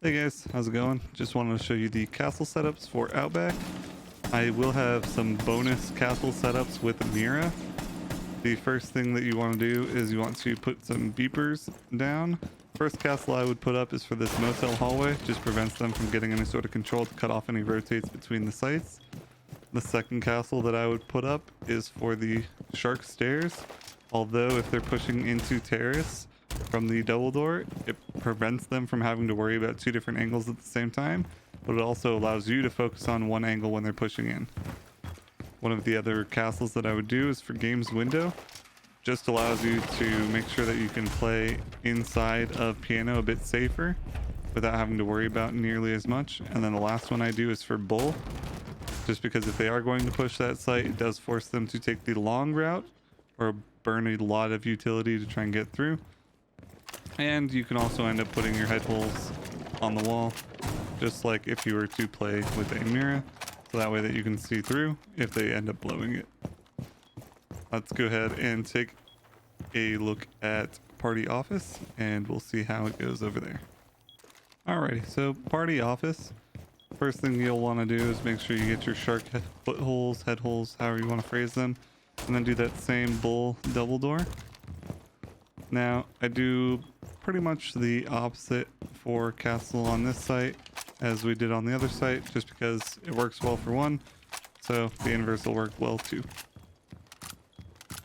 Hey guys, how's it going? Just wanted to show you the castle setups for Outback. I will have some bonus castle setups with Mira. The first thing that you want to do is you want to put some beepers down. First castle I would put up is for this motel hallway, just prevents them from getting any sort of control to cut off any rotates between the sites. The second castle that I would put up is for the shark stairs. Although if they're pushing into terrace from the double door, it prevents them from having to worry about two different angles at the same time, but it also allows you to focus on one angle when they're pushing in. One of the other castles that I would do is for games window. Just allows you to make sure that you can play inside of piano a bit safer without having to worry about nearly as much. And then the last one I do is for bull, just because if they are going to push that site, it does force them to take the long route or burn a lot of utility to try and get through. And you can also end up putting your head holes on the wall, just like if you were to play with a Mira, so that way that you can see through if they end up blowing it. Let's go ahead and take a look at party office and we'll see how it goes over there. Alrighty, so party office. First thing you'll want to do is make sure you get your shark footholes, head holes, however you want to phrase them, and then do that same bull double door. Now, I do pretty much the opposite for castle on this site as we did on the other site, just because it works well for one, so the inverse will work well too.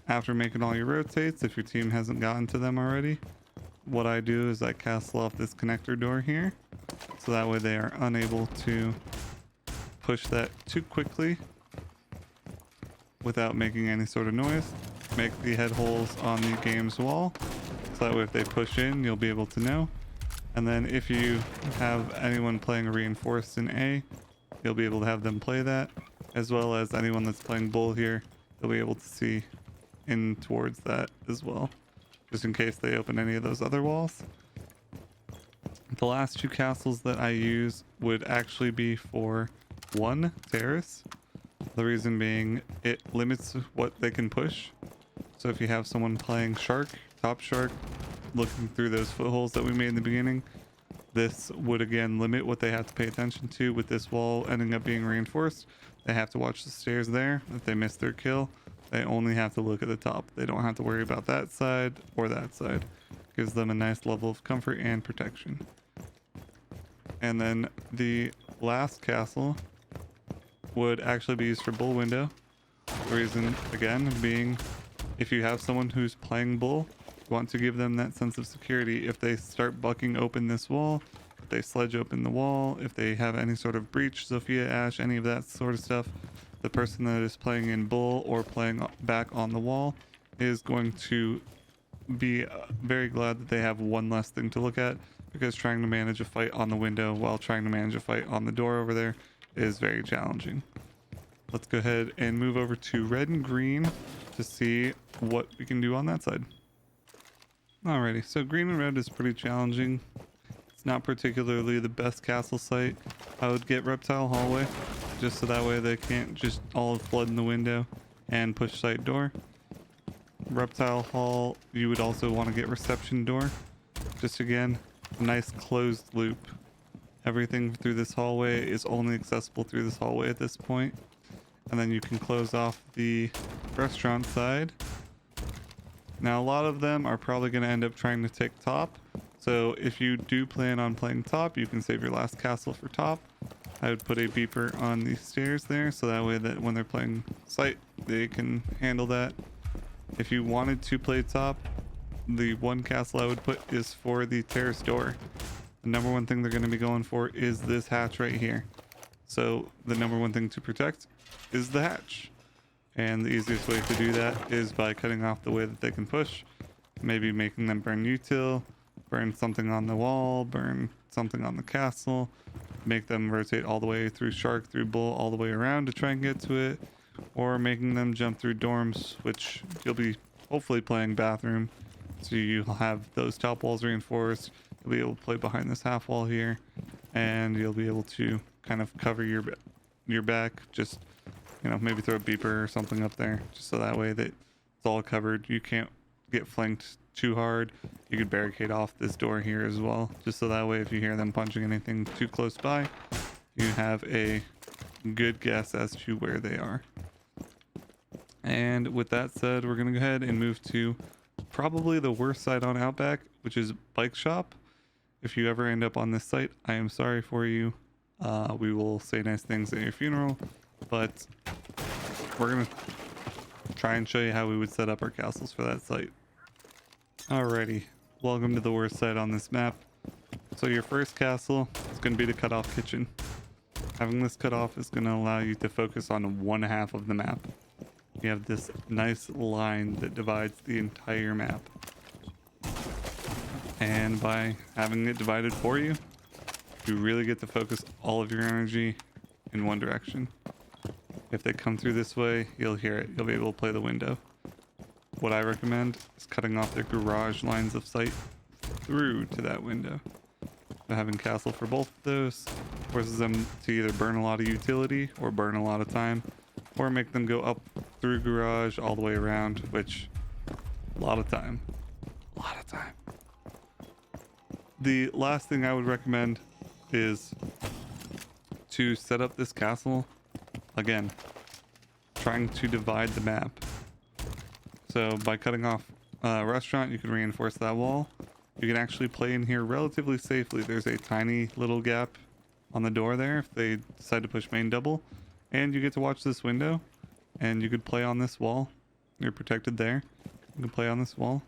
After making all your rotates, if your team hasn't gotten to them already, what I do is I castle off this connector door here, so that way they are unable to push that too quickly without making any sort of noise. Make the head holes on the game's wall, so that way if they push in, you'll be able to know. And then if you have anyone playing a reinforced in A, you'll be able to have them play that, as well as anyone that's playing bull here, you'll be able to see in towards that as well, just in case they open any of those other walls. The last two castles that I use would actually be for one terrace. The reason being it limits what they can push. So if you have someone playing shark, top shark, looking through those footholes that we made in the beginning, this would again limit what they have to pay attention to. With this wall ending up being reinforced, they have to watch the stairs there. If they miss their kill, they only have to look at the top. They don't have to worry about that side or that side. Gives them a nice level of comfort and protection. And then the last castle would actually be used for bull window. The reason again being, if you have someone who's playing bull, you want to give them that sense of security. If they start bucking open this wall, if they sledge open the wall, if they have any sort of breach, Sophia, Ash, any of that sort of stuff, the person that is playing in bull or playing back on the wall is going to be very glad that they have one less thing to look at, because trying to manage a fight on the window while trying to manage a fight on the door over there is very challenging. Let's go ahead and move over to red and green to see what we can do on that side. Alrighty, so green and red is pretty challenging. It's not particularly the best castle site. I would get reptile hallway, just so that way they can't just all flood in the window and push site door. Reptile hall, you would also want to get reception door. Just again, a nice closed loop. Everything through this hallway is only accessible through this hallway at this point. And then you can close off the restaurant side. Now a lot of them are probably going to end up trying to take top. So if you do plan on playing top, you can save your last castle for top. I would put a beeper on the stairs there, so that way that when they're playing site, they can handle that. If you wanted to play top, the one castle I would put is for the terrace door. The number one thing they're going to be going for is this hatch right here. So the number one thing to protect is the hatch. And the easiest way to do that is by cutting off the way that they can push. Maybe making them burn util, burn something on the wall, burn something on the castle, make them rotate all the way through shark, through bull, all the way around to try and get to it, or making them jump through dorms, which you'll be hopefully playing bathroom. So you'll have those top walls reinforced. You'll be able to play behind this half wall here, and you'll be able to kind of cover your back. Just, you know, maybe throw a beeper or something up there, just so that way that it's all covered. You can't get flanked too hard, you could barricade off this door here as well, just so that way if you hear them punching anything too close by, you have a good guess as to where they are. And with that said, we're gonna go ahead and move to probably the worst site on Outback, which is Bike Shop. If you ever end up on this site, I am sorry for you. We will say nice things at your funeral, but we're gonna try and show you how we would set up our castles for that site. Alrighty, welcome to the worst site on this map. So your first castle is going to be the cutoff kitchen. Having this cut off is going to allow you to focus on one half of the map. You have this nice line that divides the entire map. And by having it divided for you, you really get to focus all of your energy in one direction. If they come through this way, you'll hear it. You'll be able to play the window. What I recommend is cutting off their garage lines of sight through to that window. So having castle for both of those forces them to either burn a lot of utility or burn a lot of time, or make them go up through garage all the way around, which a lot of time. The last thing I would recommend is to set up this castle, again, trying to divide the map. So by cutting off a restaurant, you can reinforce that wall. You can actually play in here relatively safely. There's a tiny little gap on the door there if they decide to push main double. And you get to watch this window, and you could play on this wall. You're protected there. You can play on this wall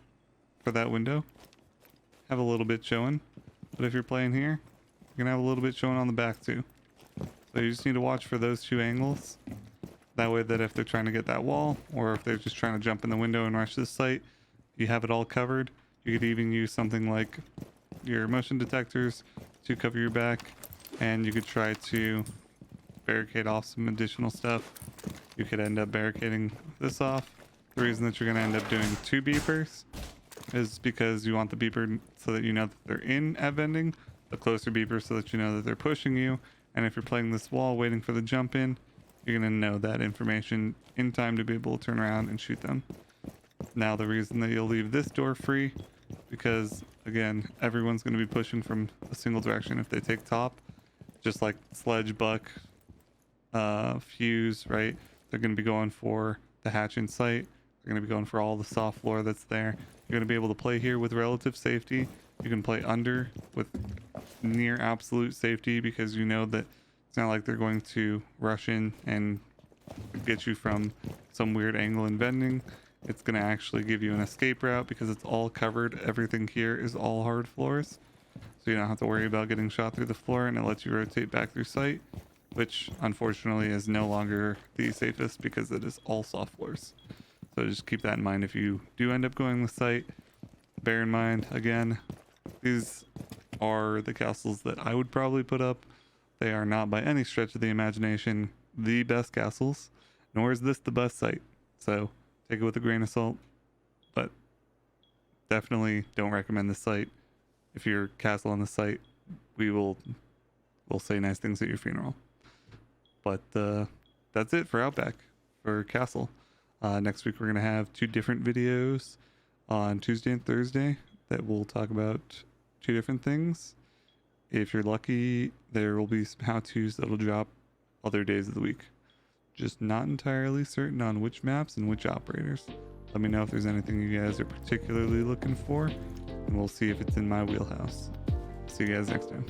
for that window. Have a little bit showing. But if you're playing here, you're gonna have a little bit showing on the back too. So you just need to watch for those two angles. That way that if they're trying to get that wall, or if they're just trying to jump in the window and rush this site, you have it all covered. You could even use something like your motion detectors to cover your back, and you could try to barricade off some additional stuff. You could end up barricading this off. The reason that you're going to end up doing 2 beepers is because you want the beeper so that you know that they're in at vending, the closer beeper so that you know that they're pushing you, and if you're playing this wall waiting for the jump in, you're going to know that information in time to be able to turn around and shoot them. Now the reason that you'll leave this door free, because again, everyone's going to be pushing from a single direction if they take top, just like Sledge, Buck, Fuse, right? They're going to be going for the hatch in sight. They're going to be going for all the soft floor that's there. You're going to be able to play here with relative safety. You can play under with near absolute safety because you know that it's not like they're going to rush in and get you from some weird angle in vending. It's going to actually give you an escape route because it's all covered. Everything here is all hard floors. So you don't have to worry about getting shot through the floor, and it lets you rotate back through sight, which unfortunately is no longer the safest because it is all soft floors. So just keep that in mind if you do end up going with sight. Bear in mind, again, these are the castles that I would probably put up. They are not by any stretch of the imagination the best castles, nor is this the best site. So take it with a grain of salt, but definitely don't recommend this site. If you're castle on the site, we'll say nice things at your funeral. But that's it for Outback, for castle. Next week we're going to have 2 different videos on Tuesday and Thursday that will talk about 2 different things. If you're lucky, there will be some how-tos that'll drop other days of the week. Just not entirely certain on which maps and which operators. Let me know if there's anything you guys are particularly looking for, and we'll see if it's in my wheelhouse. See you guys next time.